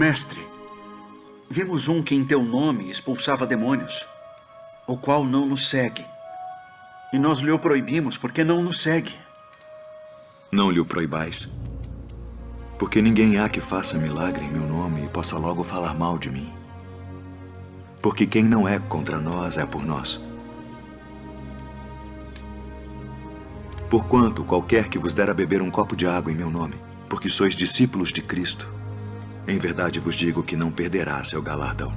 Mestre, vimos um que em teu nome expulsava demônios, o qual não nos segue. E nós lhe o proibimos porque não nos segue. Não lhe o proibais, porque ninguém há que faça milagre em meu nome e possa logo falar mal de mim. Porque quem não é contra nós é por nós. Porquanto qualquer que vos der a beber um copo de água em meu nome, porque sois discípulos de Cristo, em verdade vos digo que não perderá seu galardão.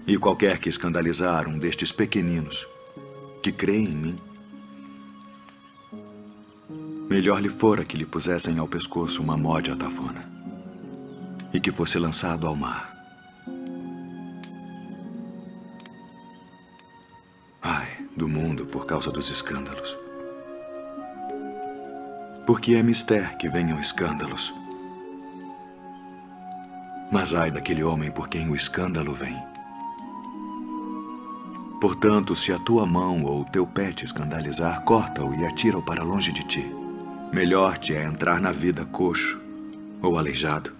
E qualquer que escandalizar um destes pequeninos que creem em mim, melhor lhe fora que lhe pusessem ao pescoço uma mó de atafona e que fosse lançado ao mar. Ai, do mundo por causa dos escândalos. Porque é mister que venham escândalos. Mas ai daquele homem por quem o escândalo vem. Portanto, se a tua mão ou o teu pé te escandalizar, corta-o e atira-o para longe de ti. Melhor te é entrar na vida coxo ou aleijado,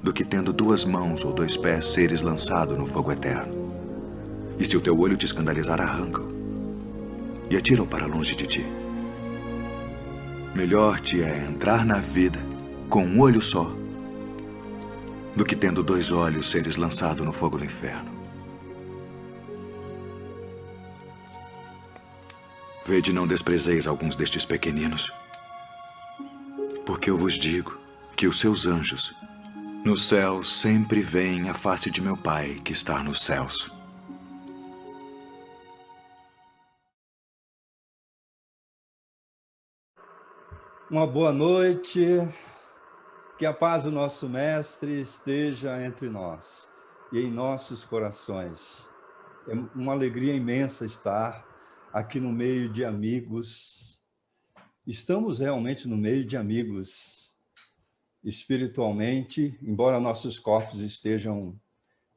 do que tendo 2 mãos ou 2 pés seres lançado no fogo eterno. E se o teu olho te escandalizar, arranca-o e atira-o para longe de ti. Melhor te é entrar na vida com um olho só, do que tendo 2 olhos seres lançado no fogo do inferno. Vede, não desprezeis alguns destes pequeninos, porque eu vos digo que os seus anjos no céu sempre veem a face de meu Pai que está nos céus. Uma boa noite, que a paz do nosso Mestre esteja entre nós e em nossos corações. É uma alegria imensa estar aqui no meio de amigos. Estamos realmente no meio de amigos espiritualmente, embora nossos corpos estejam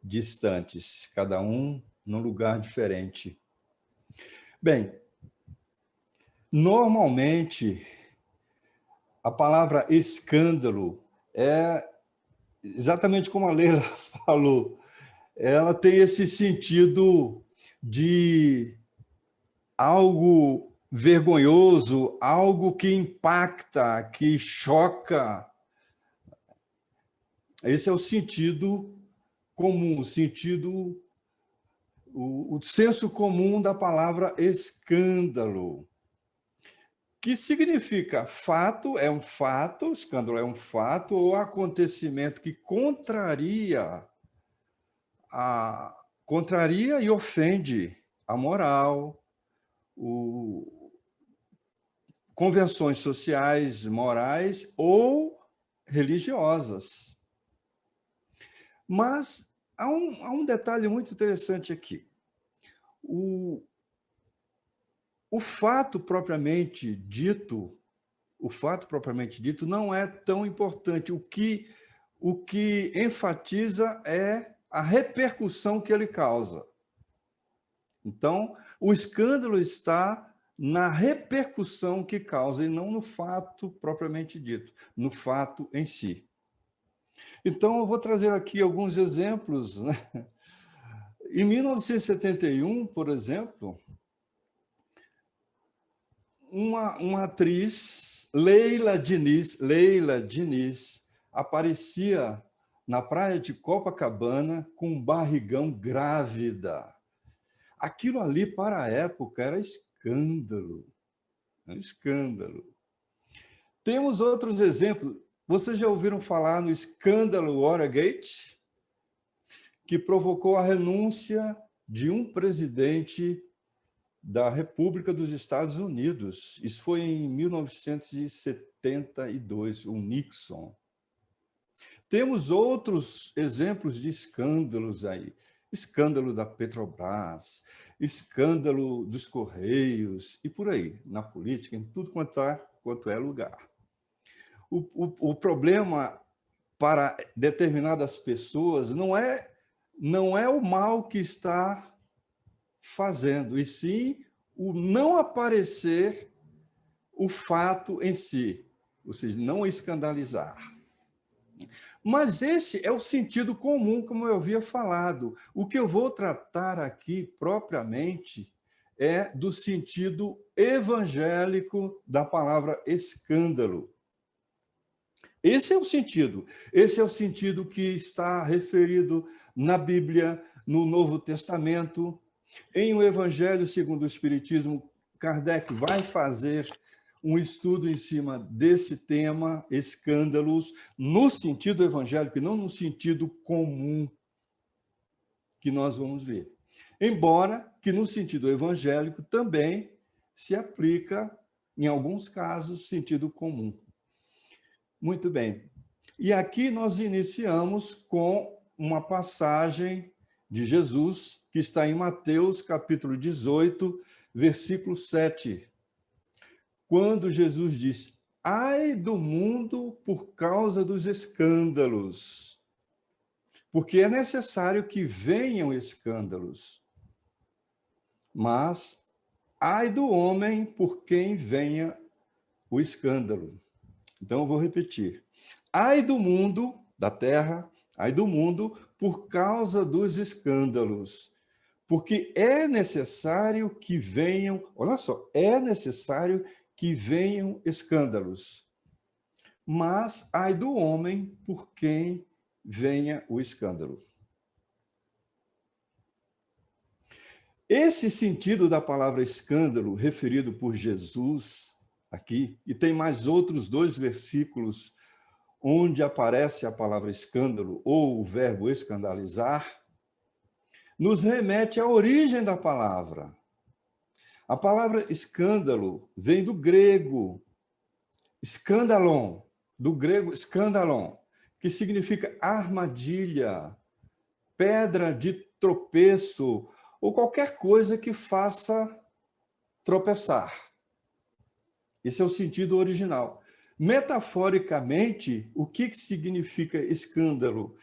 distantes, cada um num lugar diferente. Bem, normalmente a palavra escândalo é exatamente como a Leila falou, ela tem esse sentido de algo vergonhoso, algo que impacta, que choca. Esse é o sentido comum, o senso comum da palavra escândalo. Que significa fato, é um fato, escândalo é um fato, ou acontecimento que contraria e ofende a moral, convenções sociais, morais ou religiosas. Mas há um detalhe muito interessante aqui. O fato propriamente dito não é tão importante. O que enfatiza é a repercussão que ele causa. Então, o escândalo está na repercussão que causa e não no fato propriamente dito, no fato em si. Então, eu vou trazer aqui alguns exemplos, né? Em 1971, por exemplo, uma atriz, Leila Diniz, aparecia na praia de Copacabana com um barrigão grávida. Aquilo ali, para a época, era escândalo. Um escândalo. Temos outros exemplos. Vocês já ouviram falar no escândalo Watergate, que provocou a renúncia de um presidente da República dos Estados Unidos. Isso foi em 1972, o Nixon. Temos outros exemplos de escândalos aí. Escândalo da Petrobras, escândalo dos Correios e por aí, na política, em tudo quanto é lugar. O problema para determinadas pessoas não é o mal que está fazendo, e sim o não aparecer o fato em si, ou seja, não escandalizar. Mas esse é o sentido comum, como eu havia falado. O que eu vou tratar aqui, propriamente, é do sentido evangélico da palavra escândalo. Esse é o sentido. Esse é o sentido que está referido na Bíblia, no Novo Testamento. Em O Evangelho segundo o Espiritismo, Kardec vai fazer um estudo em cima desse tema, escândalos, no sentido evangélico e não no sentido comum que nós vamos ver. Embora que no sentido evangélico também se aplica, em alguns casos, sentido comum. Muito bem. E aqui nós iniciamos com uma passagem de Jesus, que está em Mateus, capítulo 18, versículo 7. Quando Jesus diz: ai do mundo por causa dos escândalos, porque é necessário que venham escândalos, mas ai do homem por quem venha o escândalo. Então eu vou repetir: ai do mundo, da terra, ai do mundo por causa dos escândalos, porque é necessário que venham, olha só, é necessário que venham escândalos, mas ai do homem por quem venha o escândalo. Esse sentido da palavra escândalo, referido por Jesus aqui, e tem mais outros 2 versículos onde aparece a palavra escândalo ou o verbo escandalizar, nos remete à origem da palavra. A palavra escândalo vem do grego skandalon, do grego skandalon, que significa armadilha, pedra de tropeço, ou qualquer coisa que faça tropeçar. Esse é o sentido original. Metaforicamente, o que significa escândalo?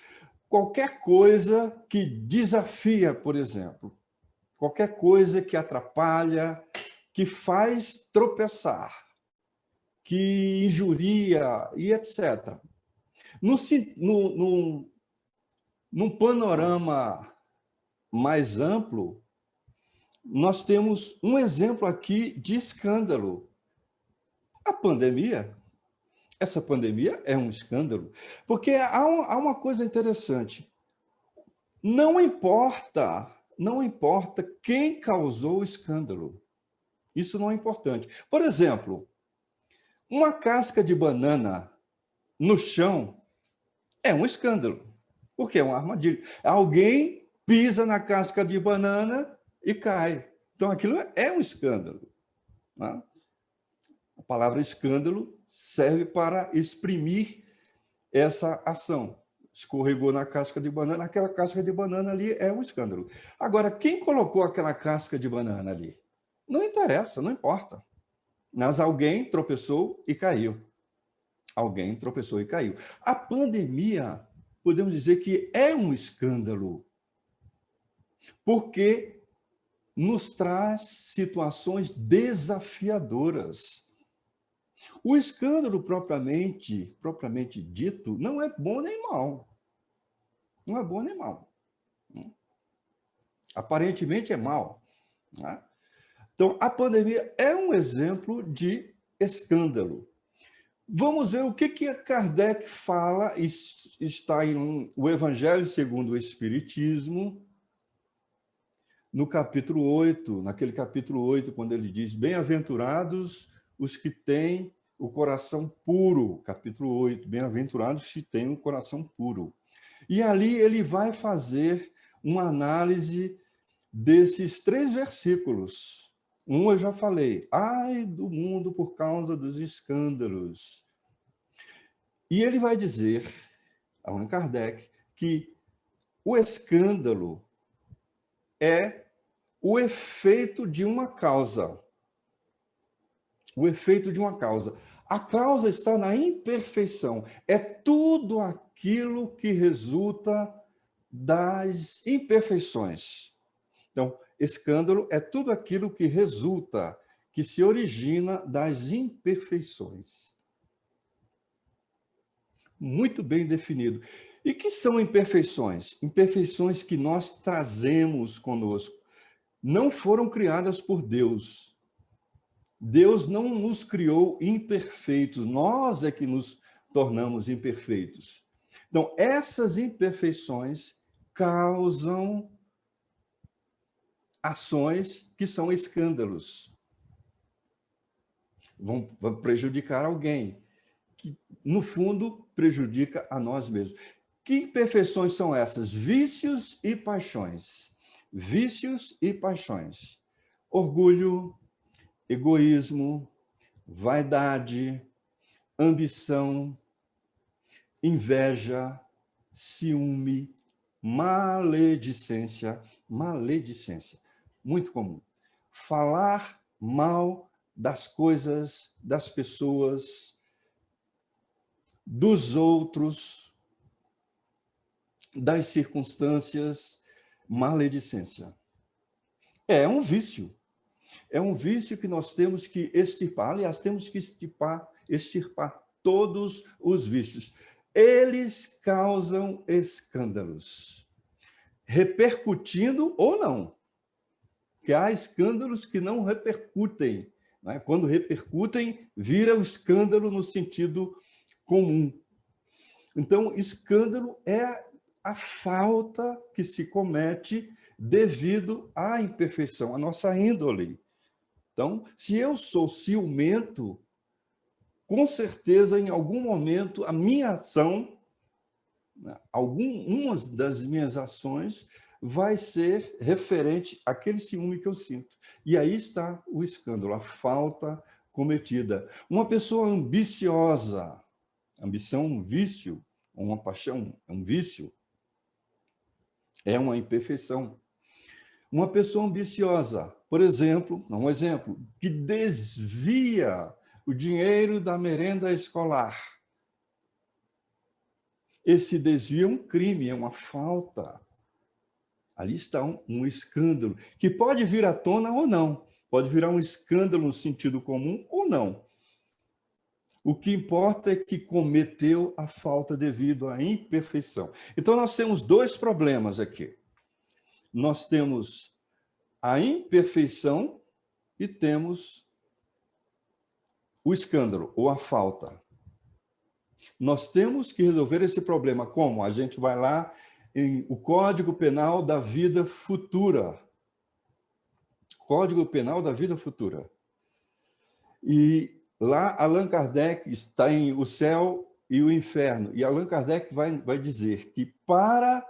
Qualquer coisa que desafia, por exemplo. Qualquer coisa que atrapalha, que faz tropeçar, que injuria e etc. Num panorama mais amplo, nós temos um exemplo aqui de escândalo. A pandemia. Essa pandemia é um escândalo, porque há uma coisa interessante. Não importa quem causou o escândalo. Isso não é importante. Por exemplo, uma casca de banana no chão é um escândalo, porque é uma armadilha. Alguém pisa na casca de banana e cai. Então, aquilo é um escândalo. Né? A palavra escândalo serve para exprimir essa ação. Escorregou na casca de banana, aquela casca de banana ali é um escândalo. Agora, quem colocou aquela casca de banana ali? Não interessa, não importa. Mas alguém tropeçou e caiu. Alguém tropeçou e caiu. A pandemia, podemos dizer que é um escândalo, porque nos traz situações desafiadoras. O escândalo propriamente dito não é bom nem mal. Não é bom nem mal. Aparentemente é mal. Né? Então, a pandemia é um exemplo de escândalo. Vamos ver o que Kardec fala, está em O Evangelho segundo o Espiritismo, no capítulo 8, naquele capítulo 8, quando ele diz: bem-aventurados os que têm o coração puro. Capítulo 8, bem-aventurados os que têm o coração puro. E ali ele vai fazer uma análise desses 3 versículos. Um eu já falei: ai do mundo por causa dos escândalos. E ele vai dizer, Allan Kardec, que o escândalo é o efeito de uma causa. O efeito de uma causa. A causa está na imperfeição. É tudo aquilo que resulta das imperfeições. Então, escândalo é tudo aquilo que resulta, que se origina das imperfeições. muito bem definido. E que são imperfeições? Imperfeições que nós trazemos conosco. Não foram criadas por Deus. Deus não nos criou imperfeitos, nós é que nos tornamos imperfeitos. Então, essas imperfeições causam ações que são escândalos. Vão prejudicar alguém, que, no fundo, prejudica a nós mesmos. Que imperfeições são essas? Vícios e paixões. Vícios e paixões. Orgulho, egoísmo, vaidade, ambição, inveja, ciúme, maledicência. Maledicência, muito comum. Falar mal das coisas, das pessoas, dos outros, das circunstâncias, maledicência. É um vício. É um vício que nós temos que extirpar. Aliás, temos que extirpar todos os vícios. Eles causam escândalos, repercutindo ou não. Porque há escândalos que não repercutem. Né? Quando repercutem, vira o escândalo no sentido comum. Então, escândalo é a falta que se comete devido à imperfeição, à nossa índole. Então, se eu sou ciumento, com certeza, em algum momento, a minha ação, uma das minhas ações, vai ser referente àquele ciúme que eu sinto. E aí está o escândalo, a falta cometida. Uma pessoa ambiciosa, ambição, um vício, uma paixão, é um vício, é uma imperfeição. Uma pessoa ambiciosa, por exemplo, um exemplo, que desvia o dinheiro da merenda escolar. Esse desvio é um crime, é uma falta. Ali está um escândalo, que pode vir à tona ou não. Pode virar um escândalo no sentido comum ou não. O que importa é que cometeu a falta devido à imperfeição. Então, nós temos dois problemas aqui. Nós temos a imperfeição e temos o escândalo, ou a falta. Nós temos que resolver esse problema. Como? A gente vai lá em o Código Penal da Vida Futura. Código Penal da Vida Futura. E lá Allan Kardec está em O Céu e o Inferno. E Allan Kardec vai dizer que para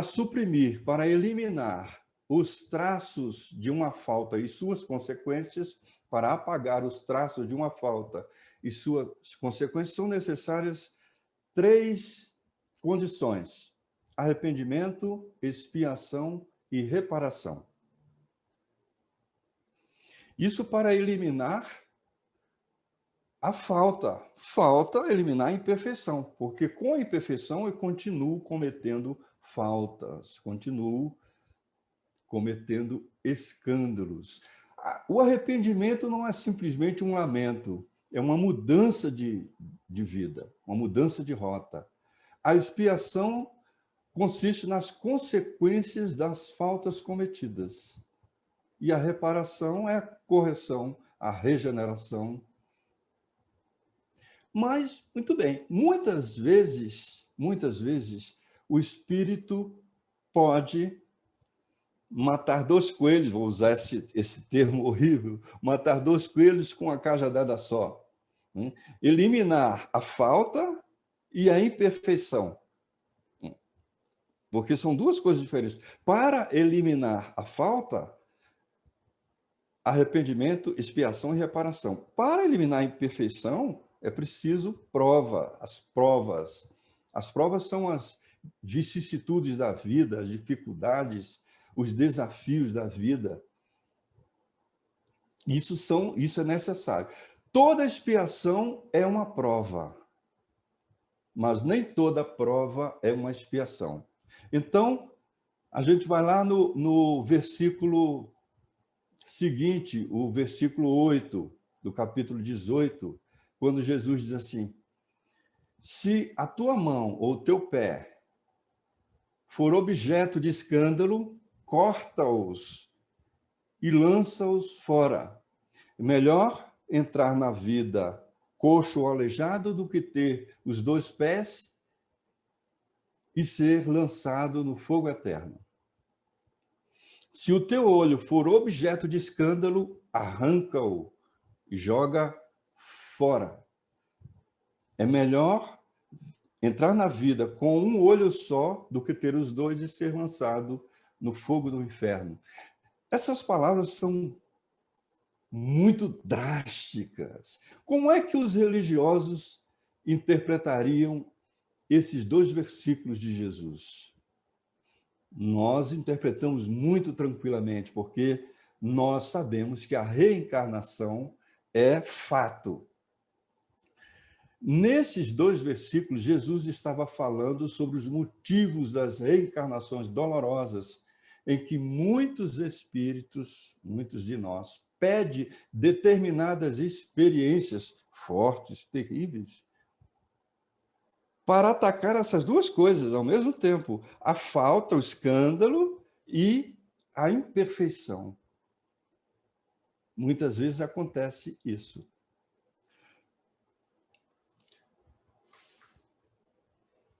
suprimir, para eliminar os traços de uma falta e suas consequências, para apagar os traços de uma falta e suas consequências, são necessárias 3 condições: arrependimento, expiação e reparação. Isso para eliminar a falta. Falta, eliminar a imperfeição, porque com a imperfeição eu continuo cometendo faltas, continuo cometendo escândalos. O arrependimento não é simplesmente um lamento, é uma mudança de vida, uma mudança de rota. A expiação consiste nas consequências das faltas cometidas. E a reparação é a correção, a regeneração. Mas, muito bem, muitas vezes, o espírito pode matar 2 coelhos, vou usar esse termo horrível, matar 2 coelhos com uma cajadada só. Eliminar a falta e a imperfeição. Porque são 2 coisas diferentes. Para eliminar a falta, arrependimento, expiação e reparação. Para eliminar a imperfeição, é preciso prova, as provas. As provas são as vicissitudes da vida, as dificuldades, os desafios da vida. Isso é necessário. Toda expiação é uma prova, mas nem toda prova é uma expiação. Então, a gente vai lá no versículo seguinte, o versículo 8 do capítulo 18, quando Jesus diz assim: Se a tua mão ou o teu pé for objeto de escândalo, corta-os e lança-os fora. É melhor entrar na vida coxo ou aleijado do que ter os dois pés e ser lançado no fogo eterno. Se o teu olho for objeto de escândalo, arranca-o e joga fora. É melhor entrar na vida com um olho só do que ter os dois e ser lançado no fogo do inferno. Essas palavras são muito drásticas. Como é que os religiosos interpretariam esses dois versículos de Jesus? Nós interpretamos muito tranquilamente, porque nós sabemos que a reencarnação é fato. Nesses dois versículos, Jesus estava falando sobre os motivos das reencarnações dolorosas, em que muitos espíritos, muitos de nós, pedem determinadas experiências fortes, terríveis, para atacar essas duas coisas ao mesmo tempo: a falta, o escândalo e a imperfeição. Muitas vezes acontece isso.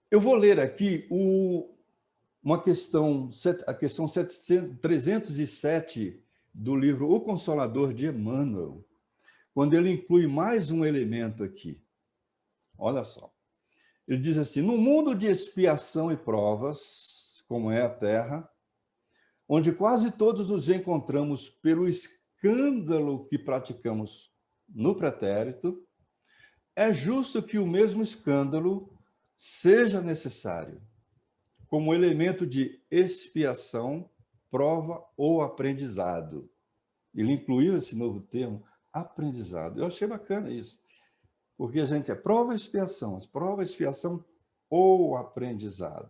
Eu vou ler aqui uma questão, a questão 307 do livro O Consolador de Emmanuel, quando ele inclui mais um elemento aqui. Olha só. Ele diz assim: no mundo de expiação e provas, como é a Terra, onde quase todos nos encontramos pelo escândalo que praticamos no pretérito, é justo que o mesmo escândalo seja necessário, como elemento de expiação, prova ou aprendizado. Ele incluiu esse novo termo, aprendizado. Eu achei bacana isso, porque a gente é prova, expiação ou aprendizado.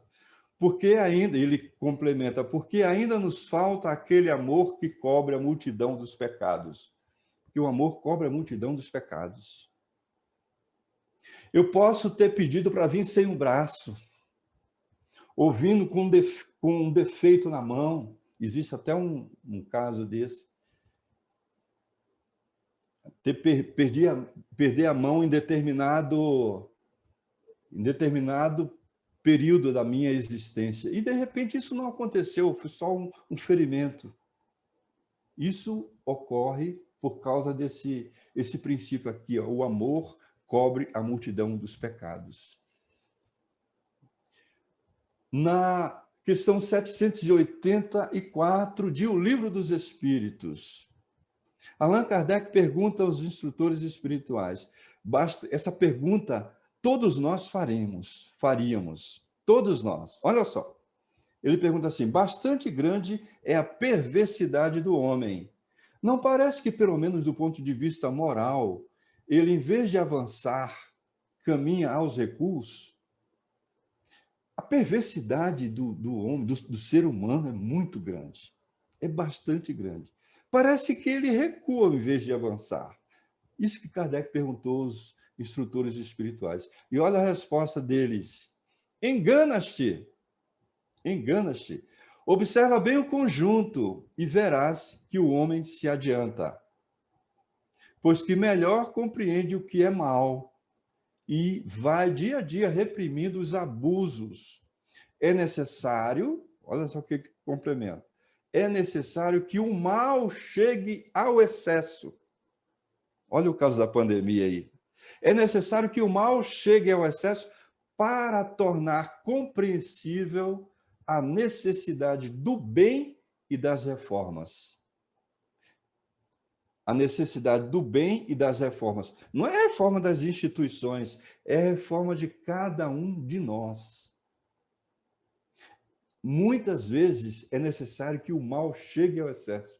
Porque ainda, ele complementa, porque ainda nos falta aquele amor que cobre a multidão dos pecados. Porque o amor cobre a multidão dos pecados. Eu posso ter pedido para vir sem um braço, ou vindo com um defeito na mão. Existe até um caso desse. Perder a mão em determinado período da minha existência. E, de repente, isso não aconteceu, foi só um ferimento. Isso ocorre por causa desse princípio aqui, ó, o amor cobre a multidão dos pecados. Na questão 784 de O Livro dos Espíritos, Allan Kardec pergunta aos instrutores espirituais. Essa pergunta todos nós faríamos, todos nós. Olha só, ele pergunta assim: bastante grande é a perversidade do homem. Não parece que, pelo menos do ponto de vista moral, ele, em vez de avançar, caminha aos recuos? A perversidade do homem, do ser humano, é muito grande. É bastante grande. Parece que ele recua em vez de avançar. Isso que Kardec perguntou aos instrutores espirituais. E olha a resposta deles: engana-te, engana-te. Observa bem o conjunto e verás que o homem se adianta, pois que melhor compreende o que é mal e vai dia a dia reprimindo os abusos. É necessário, olha só o que complementa, é necessário que o mal chegue ao excesso. Olha o caso da pandemia aí. É necessário que o mal chegue ao excesso para tornar compreensível a necessidade do bem e das reformas. A necessidade do bem e das reformas. Não é a reforma das instituições, é a reforma de cada um de nós. Muitas vezes é necessário que o mal chegue ao excesso.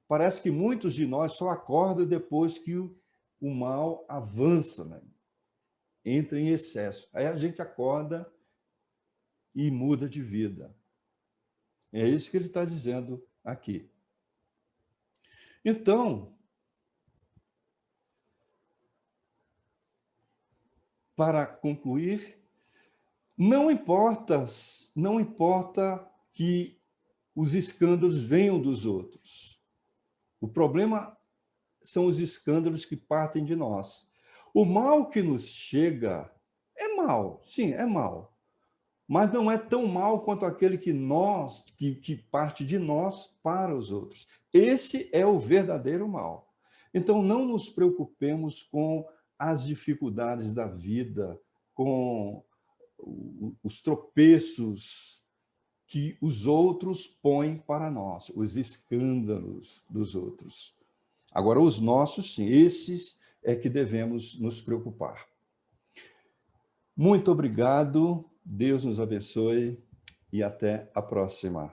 Parece que muitos de nós só acordam depois que o mal avança, né? Entra em excesso. Aí a gente acorda e muda de vida. É isso que ele está dizendo aqui. Então, para concluir, não importa que os escândalos venham dos outros. O problema são os escândalos que partem de nós. O mal que nos chega é mal, sim, é mal. Mas não é tão mal quanto aquele que parte de nós para os outros. Esse é o verdadeiro mal. Então, não nos preocupemos com as dificuldades da vida, com os tropeços que os outros põem para nós, os escândalos dos outros. Agora, os nossos, sim, esses é que devemos nos preocupar. Muito obrigado, Deus nos abençoe e até a próxima.